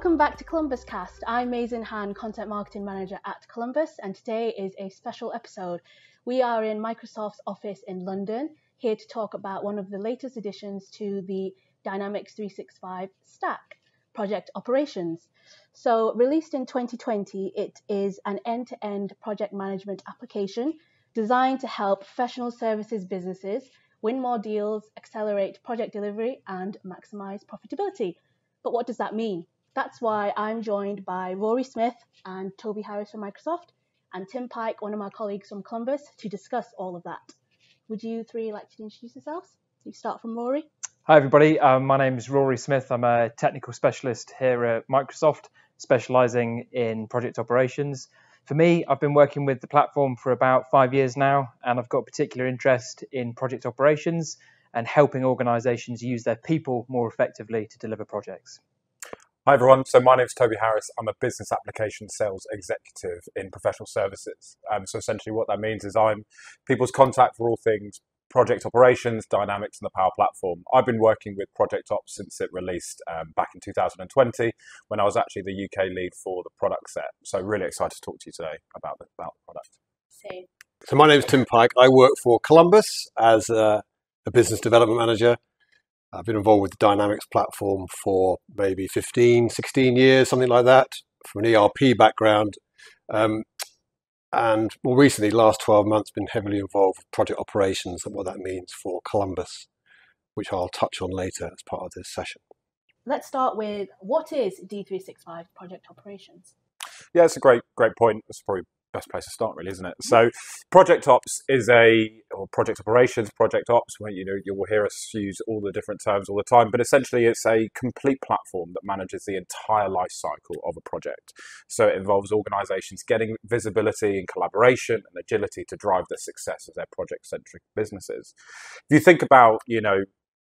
Welcome back to Columbus Cast. I'm Mazen Han, Content Marketing Manager at Columbus, and today is a special episode. We are in Microsoft's office in London, here to talk about one of the latest additions to the Dynamics 365 stack, Project Operations. So, released in 2020, it is an end-to-end project management application designed to help professional services businesses win more deals, accelerate project delivery, and maximize profitability. But what does that mean? That's why I'm joined by Rory Smith and Toby Harris from Microsoft, and Tim Pike, one of my colleagues from Columbus, to discuss all of that. Would you three like to introduce yourselves? So you start from Rory. Hi everybody, my name is Rory Smith. I'm a technical specialist here at Microsoft, specialising in project operations. For me, I've been working with the platform for about 5 years now, and I've got a particular interest in project operations and helping organisations use their people more effectively to deliver projects. Hi everyone, so my name is Toby Harris. I'm a business application sales executive in professional services. So essentially what that means is I'm people's contact for all things project operations, Dynamics and the Power Platform. I've been working with Project Ops since it released back in 2020 when I was actually the UK lead for the product set. So really excited to talk to you today about the product. Same. So my name is Tim Pike. I work for Columbus as a business development manager. I've been involved with the Dynamics platform for maybe 15, 16 years, something like that, from an ERP background. And more recently, last 12 months, been heavily involved with project operations and what that means for Columbus, which I'll touch on later as part of this session. Let's start with, what is D365 Project Operations? Yeah, it's a great point. It's probably the best place to start, really, isn't it? So Project Ops is or Project Operations, Project Ops, where you will hear us use all the different terms all the time, but essentially it's a complete platform that manages the entire life cycle of a project. So it involves organizations getting visibility and collaboration and agility to drive the success of their project-centric businesses. If you think about,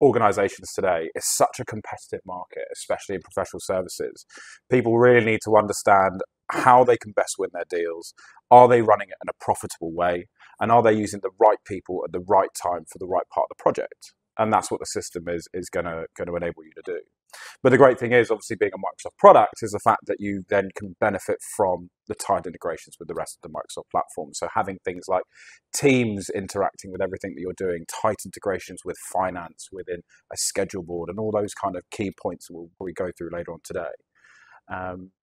organizations today, it's such a competitive market, especially in professional services. People really need to understand how they can best win their deals. Are they running it in a profitable way? And are they using the right people at the right time for the right part of the project? And that's what the system is going to enable you to do. But the great thing is, obviously, being a Microsoft product is the fact that you then can benefit from the tight integrations with the rest of the Microsoft platform. So having things like Teams interacting with everything that you're doing, tight integrations with finance within a schedule board, and all those kind of key points we'll probably go through later on today.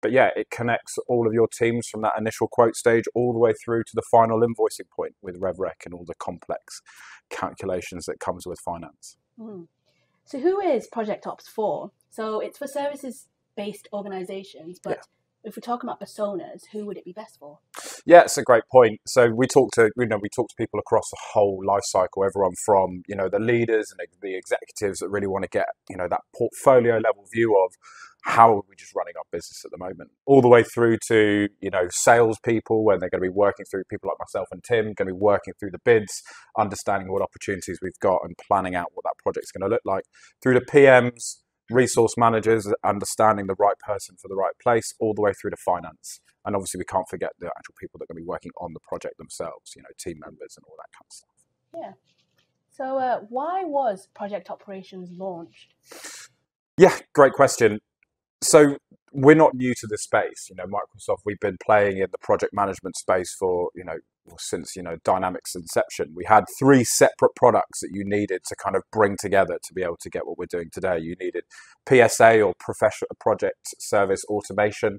But yeah, it connects all of your teams from that initial quote stage all the way through to the final invoicing point with RevRec and all the complex calculations that comes with finance. So who is Project Ops for? So it's for services-based organizations, but if we're talking about personas, who would it be best for? Yeah, it's a great point. So we talk to people across the whole life cycle, everyone from, the leaders and the executives that really want to get, that portfolio level view of how are we just running our business at the moment, all the way through to, salespeople when they're going to be working through people like myself and Tim, going to be working through the bids, understanding what opportunities we've got and planning out what that project's going to look like, through to PMs, resource managers, understanding the right person for the right place, all the way through to finance. And obviously we can't forget the actual people that are going to be working on the project themselves, team members and all that kind of stuff. Yeah. So why was Project Operations launched? Yeah, great question. So we're not new to this space. Microsoft, we've been playing in the project management space for, since, Dynamics inception. We had 3 separate products that you needed to kind of bring together to be able to get what we're doing today. You needed PSA, or Professional Project Service Automation,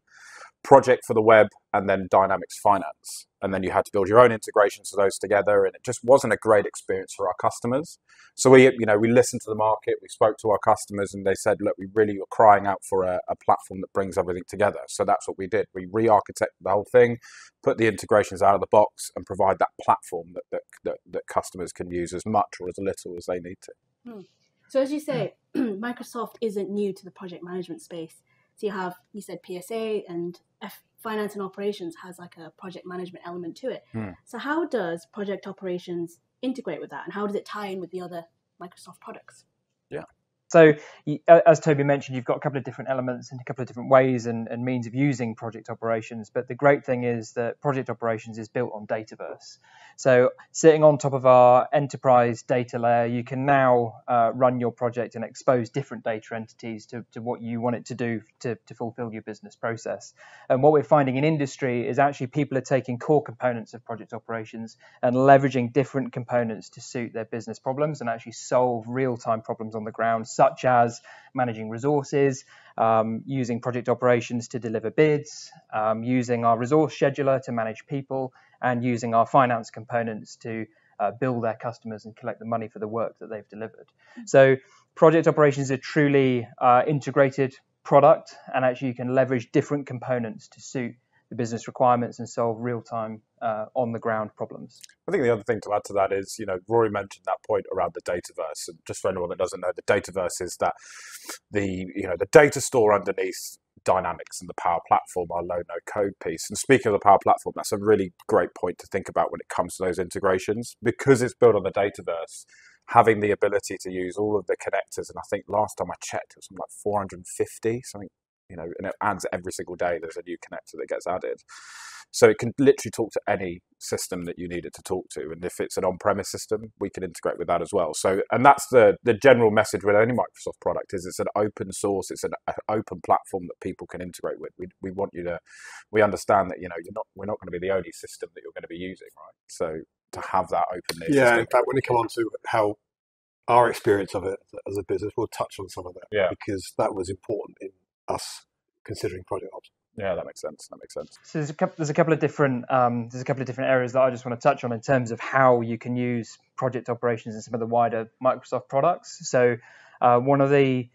Project for the Web, and then Dynamics Finance. And then you had to build your own integrations of those together, and it just wasn't a great experience for our customers. So we listened to the market, we spoke to our customers, and they said, look, we really were crying out for a platform that brings everything together. So that's what we did. We re-architected the whole thing, put the integrations out of the box, and provide that platform that customers can use as much or as little as they need to. So as you say, Microsoft isn't new to the project management space. So you said PSA, and finance and operations has like a project management element to it. So how does Project Operations integrate with that, and how does it tie in with the other Microsoft products? Yeah. So, as Toby mentioned, you've got a couple of different elements and a couple of different ways and means of using project operations. But the great thing is that project operations is built on Dataverse. So, sitting on top of our enterprise data layer, you can now run your project and expose different data entities to what you want it to do to fulfill your business process. And what we're finding in industry is actually people are taking core components of project operations and leveraging different components to suit their business problems and actually solve real-time problems on the ground, such as managing resources, using project operations to deliver bids, using our resource scheduler to manage people, and using our finance components to bill their customers and collect the money for the work that they've delivered. So project operations is a truly integrated product, and actually you can leverage different components to suit the business requirements and solve real-time on-the-ground problems. I think the other thing to add to that is, Rory mentioned that point around the Dataverse. And just for anyone that doesn't know, the Dataverse is that the data store underneath Dynamics and the Power Platform, our low no-code piece. And speaking of the Power Platform, that's a really great point to think about when it comes to those integrations. Because it's built on the Dataverse, having the ability to use all of the connectors, and I think last time I checked, it was something like 450, something, and it adds every single day. There's a new connector that gets added. So it can literally talk to any system that you need it to talk to. And if it's an on-premise system, we can integrate with that as well. So, and that's the general message with any Microsoft product is it's an open source, it's an open platform that people can integrate with. We understand that, we're not going to be the only system that you're going to be using, right? So to have that openness. Yeah, in fact, when we come on to how our experience of it as a business, we'll touch on some of that. Yeah. Because that was important in us considering Project Ops. Yeah, that makes sense. So there's a couple of different areas that I just want to touch on in terms of how you can use project operations in some of the wider Microsoft products. So one of the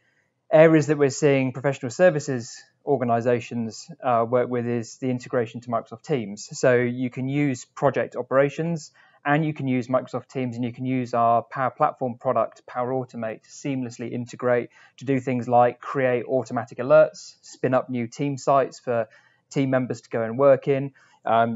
areas that we're seeing professional services organizations work with is the integration to Microsoft Teams. So you can use project operations and you can use Microsoft Teams and you can use our Power Platform product, Power Automate, to seamlessly integrate to do things like create automatic alerts, spin up new team sites for team members to go and work in.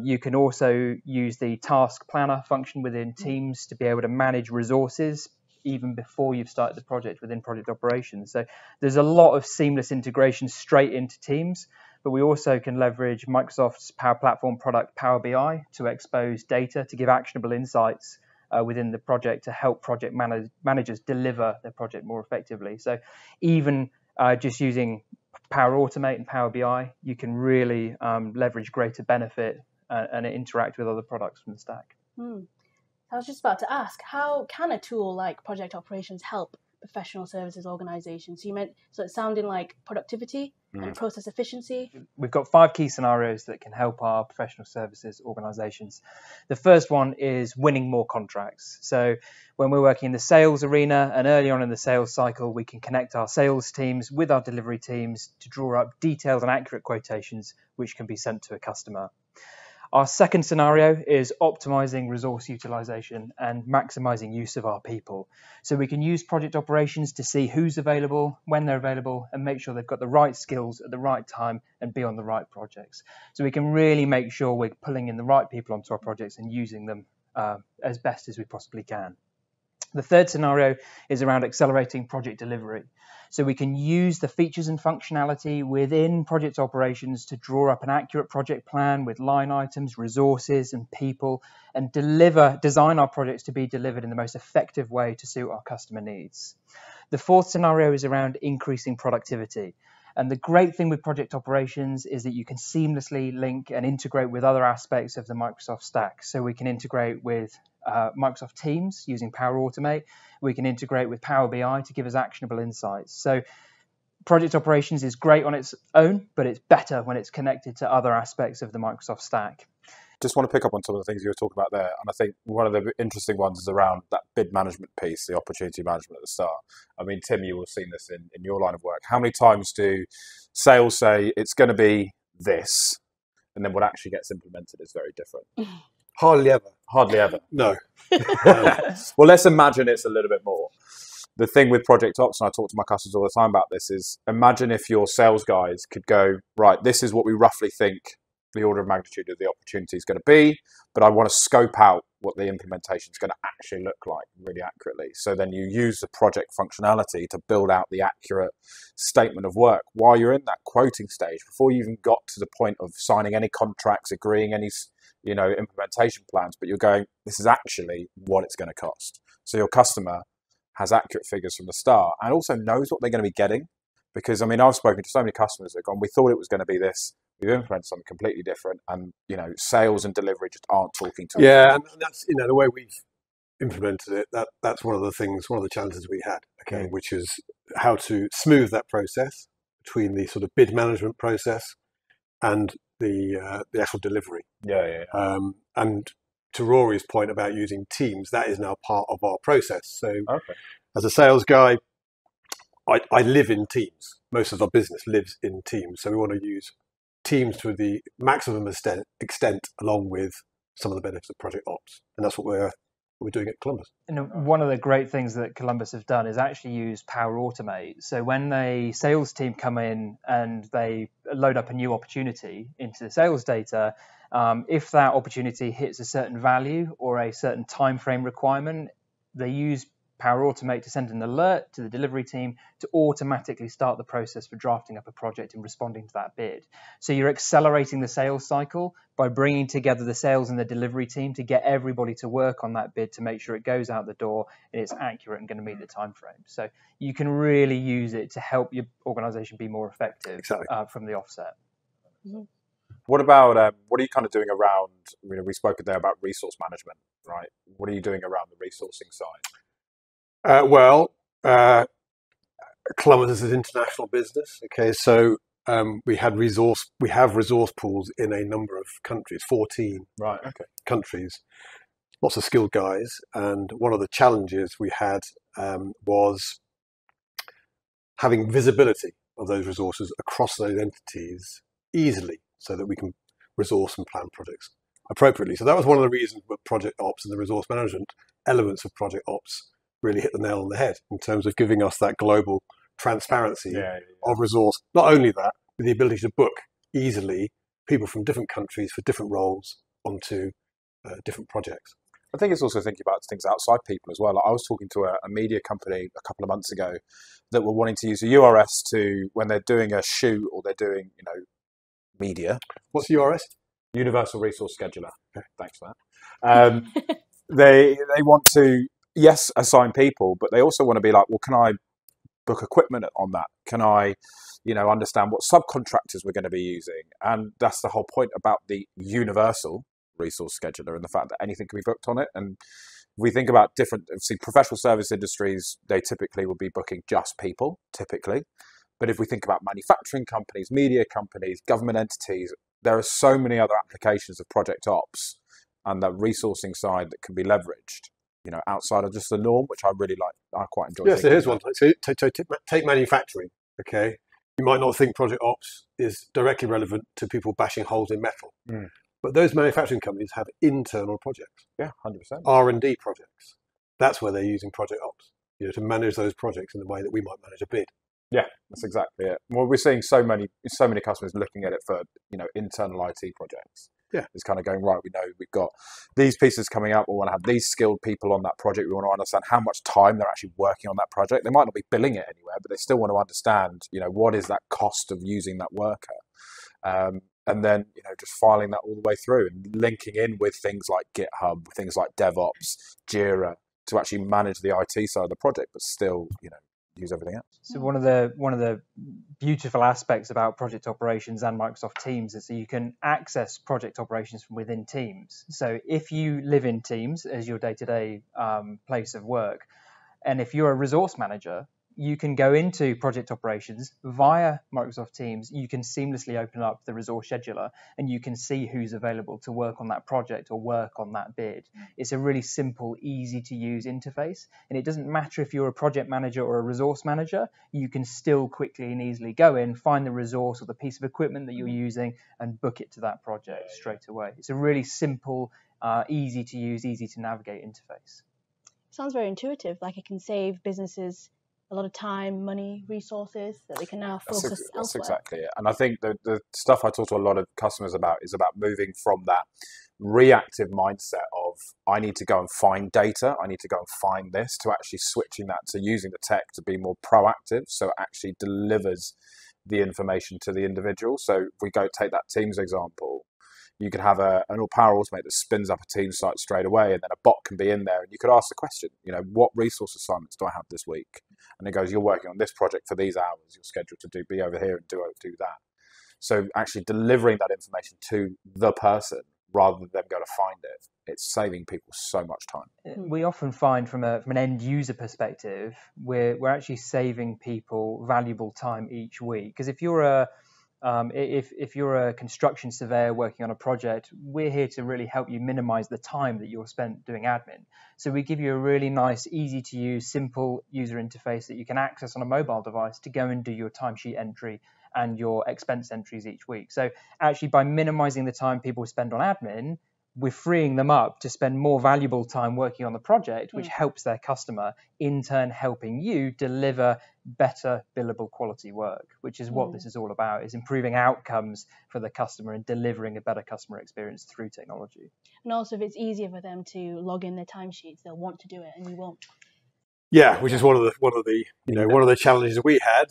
You can also use the task planner function within Teams to be able to manage resources even before you've started the project within project operations. So there's a lot of seamless integration straight into Teams, but we also can leverage Microsoft's Power Platform product, Power BI, to expose data, to give actionable insights within the project to help project managers deliver their project more effectively. So even just using Power Automate and Power BI, you can really leverage greater benefit and interact with other products from the stack. I was just about to ask, how can a tool like Project Operations help professional services organizations? So it's sounding like productivity and process efficiency. We've got 5 key scenarios that can help our professional services organizations. The first one is winning more contracts. So when we're working in the sales arena and early on in the sales cycle, we can connect our sales teams with our delivery teams to draw up detailed and accurate quotations, which can be sent to a customer. Our second scenario is optimizing resource utilization and maximizing use of our people. So we can use project operations to see who's available, when they're available, and make sure they've got the right skills at the right time and be on the right projects. So we can really make sure we're pulling in the right people onto our projects and using them as best as we possibly can. The third scenario is around accelerating project delivery. So we can use the features and functionality within project operations to draw up an accurate project plan with line items, resources, and people, and design our projects to be delivered in the most effective way to suit our customer needs. The fourth scenario is around increasing productivity. And the great thing with project operations is that you can seamlessly link and integrate with other aspects of the Microsoft stack. So we can integrate with Microsoft Teams using Power Automate. We can integrate with Power BI to give us actionable insights. So project operations is great on its own, but it's better when it's connected to other aspects of the Microsoft stack. Just want to pick up on some of the things you were talking about there. And I think one of the interesting ones is around that bid management piece, the opportunity management at the start. I mean, Tim, you will have seen this in your line of work. How many times do sales say it's going to be this, and then what actually gets implemented is very different? Hardly ever. Hardly ever. No. Well, let's imagine it's a little bit more. The thing with Project Ops, and I talk to my customers all the time about this, is imagine if your sales guys could go, right, this is what we roughly think the order of magnitude of the opportunity is going to be, but I want to scope out what the implementation is going to actually look like really accurately. So then you use the project functionality to build out the accurate statement of work while you're in that quoting stage, before you even got to the point of signing any contracts, agreeing any implementation plans, but you're going, this is actually what it's going to cost. So your customer has accurate figures from the start and also knows what they're going to be getting. Because, I mean, I've spoken to so many customers that have gone, we thought it was going to be this, we've implemented something completely different, and, sales and delivery just aren't talking to us. Yeah, and that's, the way we've implemented it, that's one of the challenges we had, okay, which is how to smooth that process between the sort of bid management process and the actual delivery. Yeah. And to Rory's point about using Teams, that is now part of our process. So as a sales guy, I live in Teams. Most of our business lives in Teams. So we want to use Teams to the maximum extent along with some of the benefits of Project Ops. And that's what we're doing at Columbus. And one of the great things that Columbus have done is actually use Power Automate. So when the sales team come in and they load up a new opportunity into the sales data, if that opportunity hits a certain value or a certain time frame requirement, they use Power Automate to send an alert to the delivery team to automatically start the process for drafting up a project and responding to that bid. So you're accelerating the sales cycle by bringing together the sales and the delivery team to get everybody to work on that bid to make sure it goes out the door and it's accurate and going to meet the time frame. So you can really use it to help your organization be more effective from the offset. Mm-hmm. What about, what are you kind of doing around, we spoke there about resource management, right? What are you doing around the resourcing side? Columbus is an international business. Okay, so we have resource pools in a number of countries, 14 countries, lots of skilled guys. And one of the challenges we had was having visibility of those resources across those entities easily, so that we can resource and plan projects appropriately. So that was one of the reasons that Project Ops and the resource management elements of Project Ops really hit the nail on the head in terms of giving us that global transparency of resource. Not only that, but the ability to book easily people from different countries for different roles onto different projects. I think it's also thinking about things outside people as well. Like I was talking to a media company a couple of months ago that were wanting to use a URS to, when they're doing a shoot or they're doing, media. What's the URS? Universal Resource Scheduler. Okay, thanks for that. They want to, yes, assign people, but they also want to be like, well, can I book equipment on that? Can I, understand what subcontractors we're going to be using? And that's the whole point about the Universal Resource Scheduler and the fact that anything can be booked on it. And if we think about professional service industries, they typically will be booking just people, typically. But if we think about manufacturing companies, media companies, government entities, there are so many other applications of Project Ops and that resourcing side that can be leveraged, outside of just the norm, which I really like. I quite enjoy. Yeah, so here's one. So take manufacturing, okay? You might not think Project Ops is directly relevant to people bashing holes in metal. But those manufacturing companies have internal projects. Yeah, 100%. R&D projects. That's where they're using Project Ops, to manage those projects in the way that we might manage a bid. Yeah, that's exactly it. Well, we're seeing so many customers looking at it for, internal IT projects. Yeah. It's kind of going, right, we know we've got these pieces coming up. We want to have these skilled people on that project. We want to understand how much time they're actually working on that project. They might not be billing it anywhere, but they still want to understand, what is that cost of using that worker? And then, just filing that all the way through and linking in with things like GitHub, things like DevOps, Jira, to actually manage the IT side of the project, but still, use everything else. So one of the beautiful aspects about Project Operations and Microsoft Teams is that you can access Project Operations from within Teams. So if you live in Teams as your day-to-day place of work, and if you're a resource manager, you can go into Project Operations via Microsoft Teams. You can seamlessly open up the resource scheduler and you can see who's available to work on that project or work on that bid. It's a really simple, easy to use interface. And it doesn't matter if you're a project manager or a resource manager, you can still quickly and easily go in, find the resource or the piece of equipment that you're using and book it to that project straight away. It's a really simple, easy to use, easy to navigate interface. Sounds very intuitive, like it can save businesses a lot of time, money, resources that they can now focus That's elsewhere. exactly it. And I think the stuff I talk to a lot of customers about is about moving from that reactive mindset of I need to go and find data, I need to go and find this, to actually switching that to using the tech to be more proactive, so it actually delivers the information to the individual. So if we go take that Teams example, you could have an Power Automate that spins up a Teams site straight away, and then a bot can be in there, and you could ask the question, what resource assignments do I have this week? And it goes, you're working on this project for these hours, you're scheduled to be over here and do that. So actually delivering that information to the person rather than them go to find it, it's saving people so much time. We often find from an end user perspective, we're actually saving people valuable time each week. Because if you're a construction surveyor working on a project, we're here to really help you minimize the time that you're spent doing admin. So we give you a really nice, easy to use, simple user interface that you can access on a mobile device to go and do your timesheet entry and your expense entries each week. So actually, by minimizing the time people spend on admin, we're freeing them up to spend more valuable time working on the project, which helps their customer, in turn helping you deliver better billable quality work, which is what this is all about, is improving outcomes for the customer and delivering a better customer experience through technology. And also, if it's easier for them to log in their timesheets, they'll want to do it, and you won't. Yeah, which is one of the challenges that we had.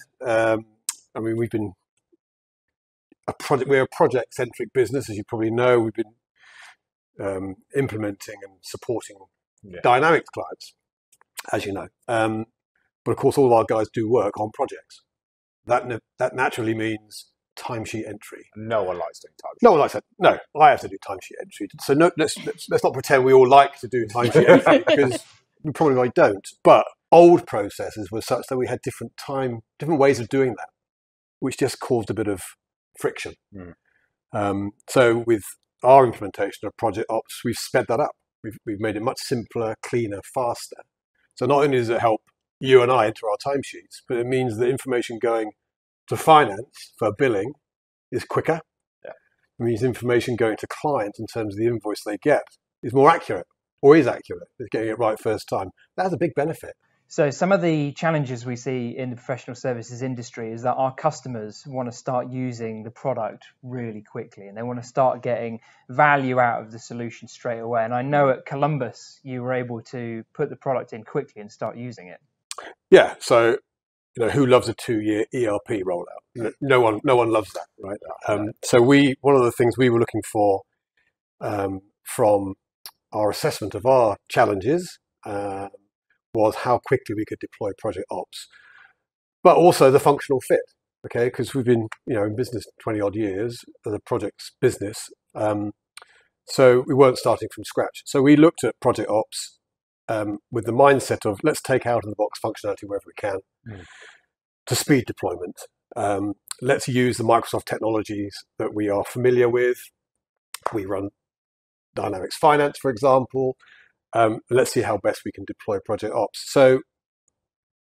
I mean, we're a project-centric business, as you probably know. We've been implementing and supporting Dynamics clients, as you know. But of course, all of our guys do work on projects. That naturally means timesheet entry. No one likes doing timesheet. No one likes that. No, I have to do timesheet entry. So let's not pretend we all like to do timesheet entry, because we probably don't. But old processes were such that we had different ways of doing that, which just caused a bit of friction. So with our implementation of Project Ops, we've sped that up. We've made it much simpler, cleaner, faster. So not only does it help you and I enter our timesheets, but it means the information going to finance for billing is quicker. It means information going to clients in terms of the invoice they get is more accurate, or is accurate. It's getting it right first time. That's a big benefit. So some of the challenges we see in the professional services industry is that our customers want to start using the product really quickly, and they want to start getting value out of the solution straight away. And I know at Columbus, you were able to put the product in quickly and start using it. Yeah. So, who loves a 2-year ERP rollout? No one loves that, right? So one of the things we were looking for from our assessment of our challenges was how quickly we could deploy Project Ops, but also the functional fit. Okay, because we've been in business 20 odd years as a projects business, so we weren't starting from scratch. So we looked at Project Ops with the mindset of let's take out of the box functionality wherever we can to speed deployment. Let's use the Microsoft technologies that we are familiar with. We run Dynamics Finance, for example. Let's see how best we can deploy Project Ops. So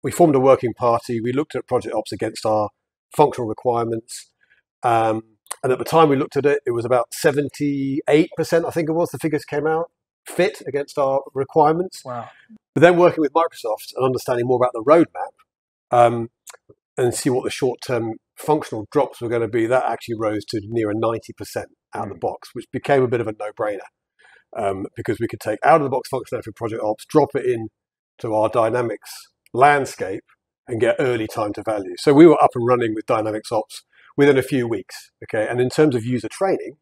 we formed a working party. We looked at Project Ops against our functional requirements. And at the time we looked at it, it was about 78%, I think it was, the figures came out, fit against our requirements. Wow. But then working with Microsoft and understanding more about the roadmap and see what the short-term functional drops were going to be, that actually rose to near a 90% out of the box, which became a bit of a no-brainer because we could take out-of-the-box functionality for Project Ops, drop it in to our Dynamics landscape and get early time to value. So we were up and running with Dynamics Ops within a few weeks, okay? And in terms of user training,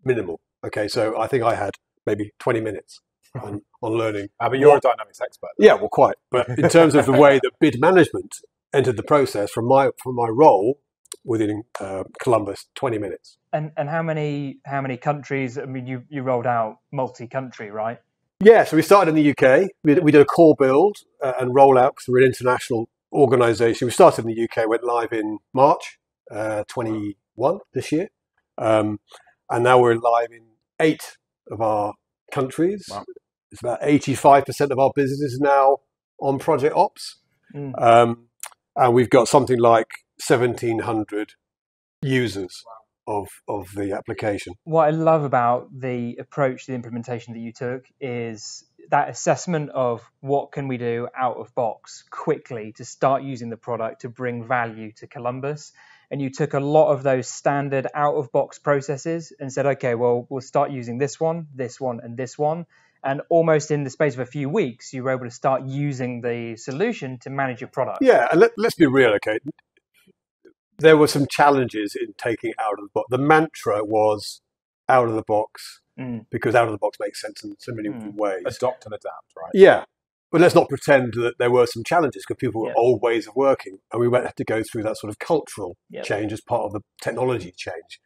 minimal, okay? So I think I had maybe 20 minutes on learning. But you're a Dynamics expert. Yeah, well, quite. But in terms of the way that bid management entered the process from my role within Columbus, 20 minutes. And how many countries? I mean, you rolled out multi-country, right? Yeah, so we started in the UK. We did a core build and rollout because we're an international organisation. We started in the UK, went live in March 21 this year. And now we're live in 8 of our countries. Wow. It's about 85% of our business is now on Project Ops. And we've got something like 1,700 users of the application. What I love about the approach, the implementation that you took is that assessment of what can we do out of box quickly to start using the product to bring value to Columbus. And you took a lot of those standard out of box processes and said, okay, well, we'll start using this one, and this one. And almost in the space of a few weeks, you were able to start using the solution to manage your product. Yeah, and let's be real, okay? There were some challenges in taking out of the box. The mantra was out of the box, because out of the box makes sense in so many ways. Adopt and adapt, right? Yeah. But let's not pretend that there were some challenges, because people were old ways of working, and we won't have to go through that sort of cultural change as part of the technology change.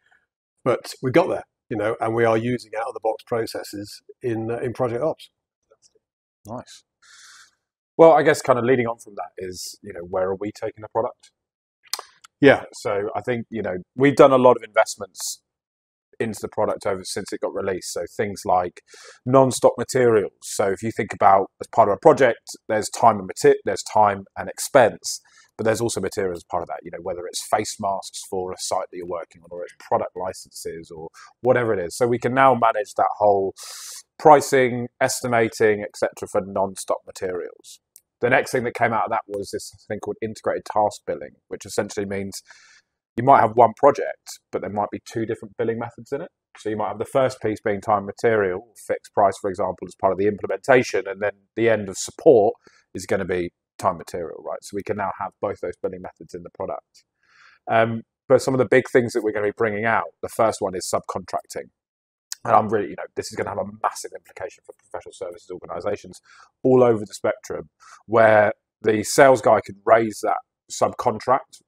But we got there, and we are using out-of-the-box processes in Project Ops. Nice. Well, I guess kind of leading on from that is, where are we taking the product? Yeah. So I think, we've done a lot of investments into the product since it got released. So things like non-stock materials. So if you think about as part of a project, there's time and expense, but there's also materials as part of that, whether it's face masks for a site that you're working on, or it's product licenses, or whatever it is. So we can now manage that whole pricing, estimating, etc. for non-stock materials. The next thing that came out of that was this thing called integrated task billing, which essentially means you might have one project, but there might be two different billing methods in it. So you might have the first piece being time and material, fixed price, for example, as part of the implementation, and then the end of support is going to be time and material, right? So we can now have both those billing methods in the product. But some of the big things that we're going to be bringing out, the first one is subcontracting. And I'm really, this is going to have a massive implication for professional services organizations all over the spectrum, where the sales guy can raise that subcontract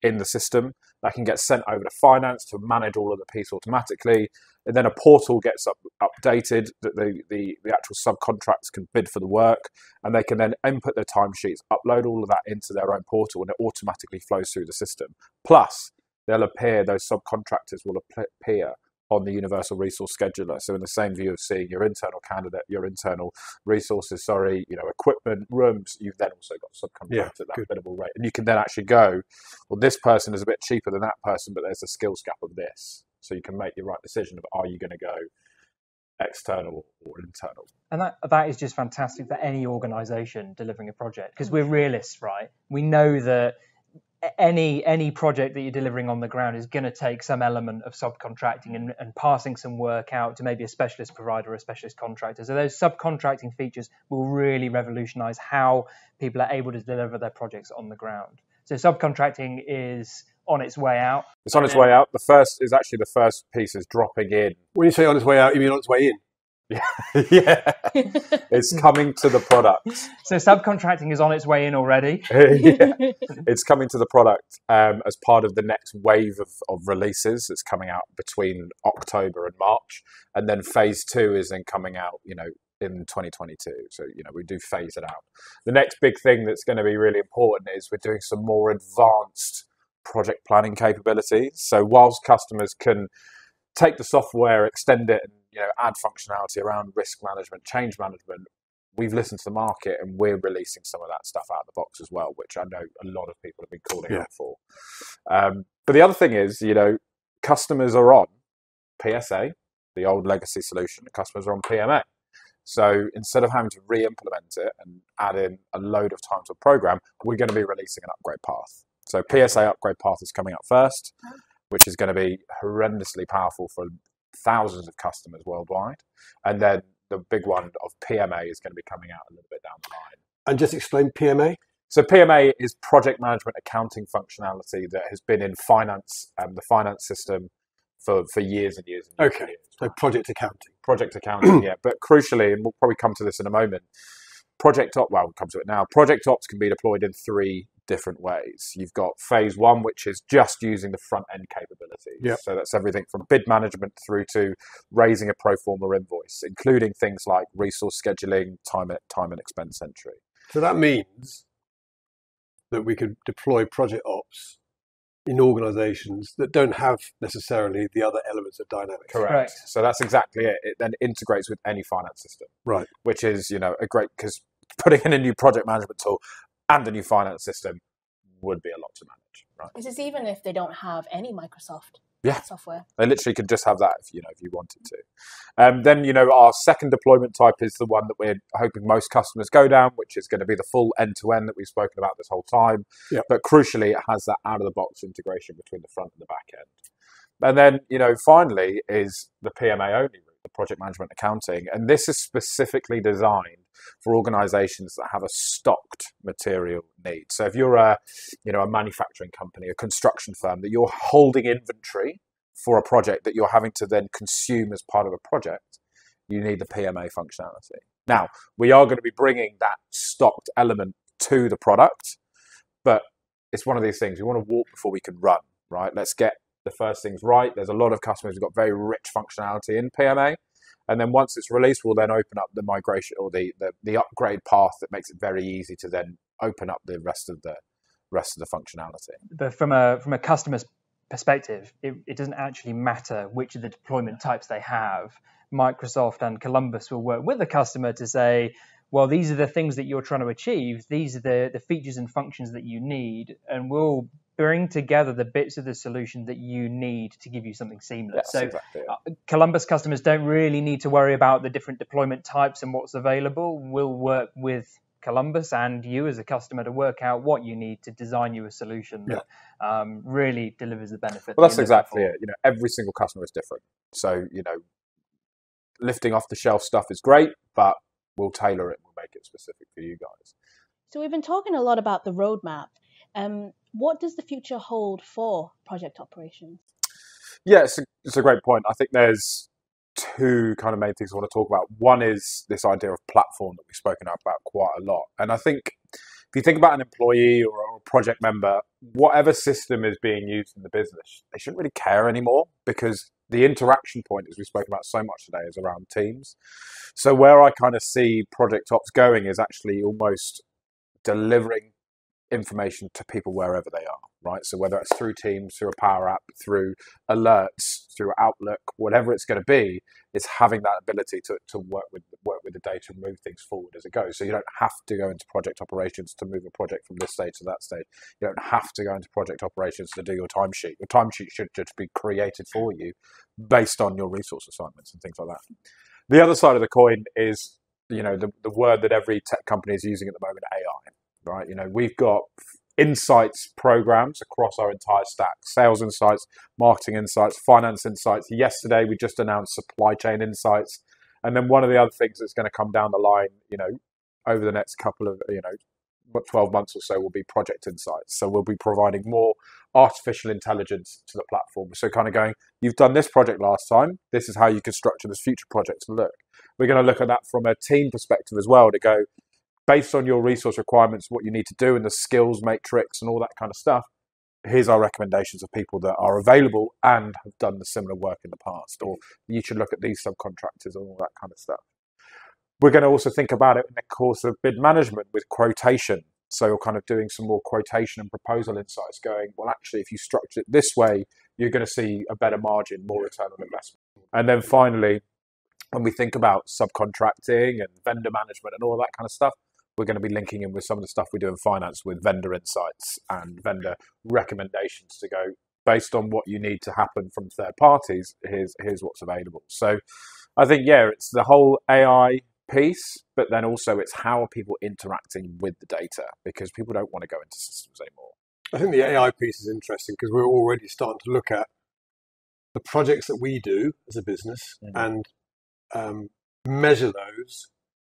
in the system. That can get sent over to finance to manage all of the piece automatically. And then a portal gets updated that the actual subcontractors can bid for the work, and they can then input their timesheets, upload all of that into their own portal, and it automatically flows through the system. Plus, those subcontractors will appear on the Universal Resource Scheduler. So in the same view of seeing your internal resources, equipment, rooms, you've then also got subcontractors at that biddable rate. And you can then actually go, well, this person is a bit cheaper than that person, but there's a skills gap of this. So you can make the right decision of, are you going to go external or internal? And that is just fantastic for any organization delivering a project, because we're realists, right? We know that any project that you're delivering on the ground is going to take some element of subcontracting and passing some work out to maybe a specialist provider or a specialist contractor. So those subcontracting features will really revolutionize how people are able to deliver their projects on the ground. So subcontracting is on its way out. It's on its way out. The first piece is dropping in. When you say on its way out, you mean on its way in? Yeah, it's coming to the product. So subcontracting is on its way in already. It's coming to the product as part of the next wave of releases. It's coming out between October and March, and then phase 2 is then coming out, in 2022. So, we do phase it out. The next big thing that's going to be really important is we're doing some more advanced project planning capabilities. So whilst customers can take the software, extend it, and add functionality around risk management, change management, we've listened to the market and we're releasing some of that stuff out of the box as well, which I know a lot of people have been calling out for. But the other thing is, customers are on PSA, the old legacy solution. Customers are on PMA. So instead of having to re-implement it and add in a load of time to a program, we're going to be releasing an upgrade path. So PSA upgrade path is coming up first, which is going to be horrendously powerful for thousands of customers worldwide. And then the big one of PMA is going to be coming out a little bit down the line. And just explain PMA. So PMA is project management accounting functionality that has been in finance and the finance system for years and years and years. Okay, so project accounting. Project accounting, yeah. But crucially, and we'll probably come to this in a moment, Project Ops, well, we'll come to it now. Project Ops can be deployed in 3 different ways. You've got phase 1, which is just using the front end capabilities. Yep. So that's everything from bid management through to raising a pro forma invoice, including things like resource scheduling, time and expense entry. So that means that we could deploy Project Ops in organizations that don't have necessarily the other elements of Dynamics. Correct. So that's exactly it. It then integrates with any finance system. Right. Which is, a great, because putting in a new project management tool and a new finance system would be a lot to manage. Right. This is even if they don't have any Microsoft. software. They literally could just have that if you wanted to. Then our second deployment type is the one that we're hoping most customers go down, which is going to be the full end-to-end that we've spoken about this whole time. Yep. But crucially, it has that out-of-the-box integration between the front and the back end. And then finally is the PMA only route, the project management accounting, and this is specifically designed for organizations that have a stocked material need. So if you're a manufacturing company, a construction firm, that you're holding inventory for a project that you're having to then consume as part of a project, you need the PMA functionality. Now, we are going to be bringing that stocked element to the product, but it's one of these things, we want to walk before we can run, right? Let's get the first things right. There's a lot of customers who've got very rich functionality in PMA. And then once it's released, we'll then open up the migration or the upgrade path that makes it very easy to then open up the rest of the functionality. But from a customer's perspective, it doesn't actually matter which of the deployment types they have. Microsoft and Columbus will work with the customer to say, well, these are the things that you're trying to achieve. These are the features and functions that you need, and we'll bring together the bits of the solution that you need to give you something seamless. Yes, exactly. Columbus customers don't really need to worry about the different deployment types and what's available. We'll work with Columbus and you as a customer to work out what you need to design you a solution that really delivers the benefit. Well, that's exactly it. Every single customer is different. So, lifting off the shelf stuff is great, but we'll tailor it and we'll make it specific for you guys. So we've been talking a lot about the roadmap. What does the future hold for project operations? Yeah, it's a great point. I think there's two kind of main things I want to talk about. One is this idea of platform that we've spoken about quite a lot. And I think if you think about an employee or a project member, whatever system is being used in the business, they shouldn't really care anymore, because the interaction point, as we've spoken about so much today, is around teams. So where I kind of see Project Ops going is actually almost delivering information to people wherever they are, right? So whether it's through Teams, through a Power App, through alerts, through Outlook, whatever it's going to be, it's having that ability to work with the data and move things forward as it goes. So you don't have to go into project operations to move a project from this stage to that stage. You don't have to go into project operations to do your timesheet. Your timesheet should just be created for you based on your resource assignments and things like that. The other side of the coin is, the word that every tech company is using at the moment, AI. Right, we've got insights programs across our entire stack: sales insights, marketing insights, finance insights. Yesterday, we just announced supply chain insights, and then one of the other things that's going to come down the line, over the next couple of 12 months or so, will be project insights. So we'll be providing more artificial intelligence to the platform. So kind of going, you've done this project last time, this is how you can structure this future project to look. We're going to look at that from a team perspective as well, to go, based on your resource requirements, what you need to do and the skills matrix and all that kind of stuff, here's our recommendations of people that are available and have done the similar work in the past, or you should look at these subcontractors and all that kind of stuff. We're going to also think about it in the course of bid management with quotation. So you're kind of doing some more quotation and proposal insights, going, well, actually, if you structure it this way, you're going to see a better margin, more return on investment. And then finally, when we think about subcontracting and vendor management and all that kind of stuff, we're going to be linking in with some of the stuff we do in finance with vendor insights and vendor recommendations to go, based on what you need to happen from third parties, here's what's available. So I think, it's the whole AI piece, but then also it's how are people interacting with the data, because people don't want to go into systems anymore. I think the AI piece is interesting because we're already starting to look at the projects that we do as a business and measure those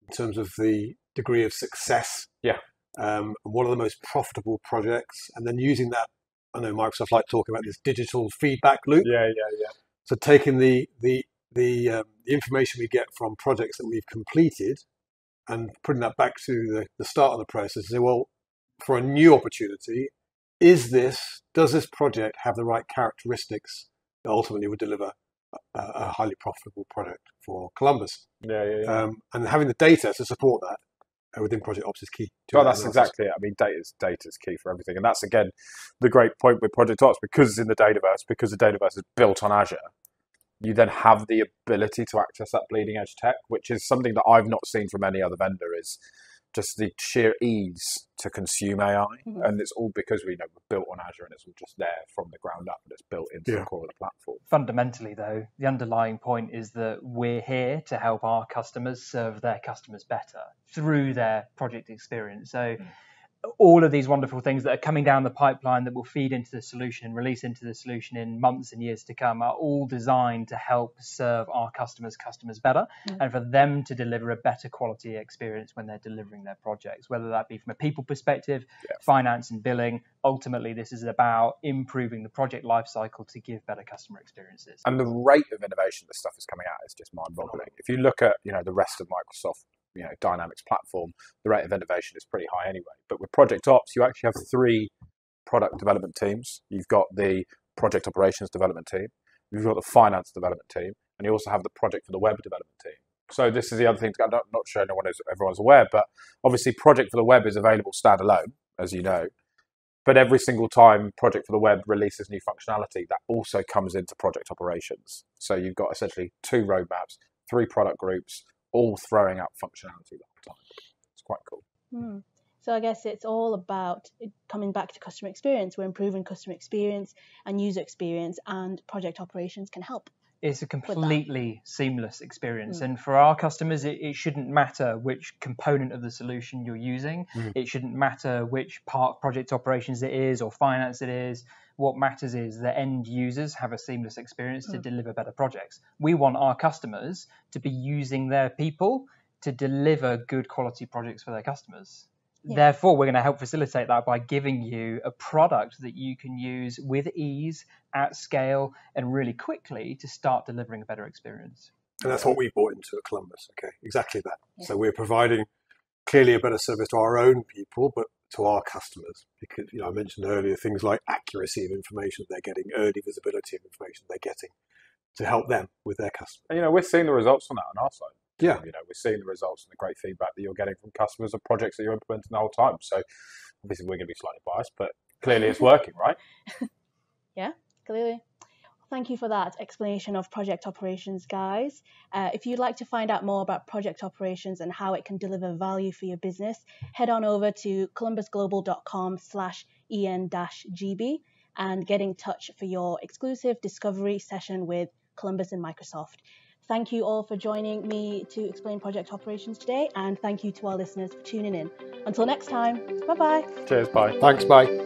in terms of the degree of success. What are the most profitable projects, and then using that. I know Microsoft like talking about this digital feedback loop. So taking the information we get from projects that we've completed and putting that back to the start of the process and say, well, for a new opportunity, does this project have the right characteristics that ultimately would deliver a highly profitable product for Columbus? And having the data to support that within Project Ops is key. Well, that's exactly it. I mean, data is key for everything. And that's, again, the great point with Project Ops, because it's in the Dataverse, because the Dataverse is built on Azure, you then have the ability to access that bleeding edge tech, which is something that I've not seen from any other vendor, is just the sheer ease to consume AI. Mm-hmm. And it's all because we're built on Azure, and it's all just there from the ground up, and it's built into the core of the platform. Fundamentally, though, the underlying point is that we're here to help our customers serve their customers better through their project experience. So all of these wonderful things that are coming down the pipeline that will feed into the solution, release into the solution in months and years to come, are all designed to help serve our customers better, and for them to deliver a better quality experience when they're delivering their projects, whether that be from a people perspective, finance and billing. Ultimately, this is about improving the project lifecycle to give better customer experiences. And the rate of innovation this stuff is coming out is just mind-boggling. If you look at the rest of Microsoft Dynamics platform, the rate of innovation is pretty high anyway. But with Project Ops, you actually have 3 product development teams. You've got the project operations development team, you've got the finance development team, and you also have the project for the web development team. So this is the other thing. I'm not sure everyone's aware, but obviously project for the web is available standalone, as you know. But every single time project for the web releases new functionality, that also comes into project operations. So you've got essentially 2 roadmaps, 3 product groups, all throwing out functionality all the time. It's quite cool. So I guess it's all about coming back to customer experience. We're improving customer experience and user experience, and project operations can help. It's a completely seamless experience. And for our customers, it shouldn't matter which component of the solution you're using. It shouldn't matter which part project operations it is or finance it is. What matters is the end users have a seamless experience to deliver better projects. We want our customers to be using their people to deliver good quality projects for their customers. Therefore, we're going to help facilitate that by giving you a product that you can use with ease, at scale, and really quickly to start delivering a beter experience. And that's what we bought into at Columbus. Okay, exactly that. So we're providing clearly a better service to our own people, but to our customers, because I mentioned earlier things like accuracy of information they're getting, early visibility of information they're getting, to help them with their customers. And, we're seeing the results on that on our side. Yeah. We're seeing the results and the great feedback that you're getting from customers of projects that you're implementing the whole time. So obviously we're going to be slightly biased, but clearly it's working, right? Yeah, clearly. Thank you for that explanation of project operations, guys. If you'd like to find out more about project operations and how it can deliver value for your business, head on over to columbusglobal.com/en-gb and get in touch for your exclusive discovery session with Columbus and Microsoft. Thank you all for joining me to explain project operations today, and thank you to our listeners for tuning in. Until next time, bye-bye. Cheers, bye. Thanks, bye.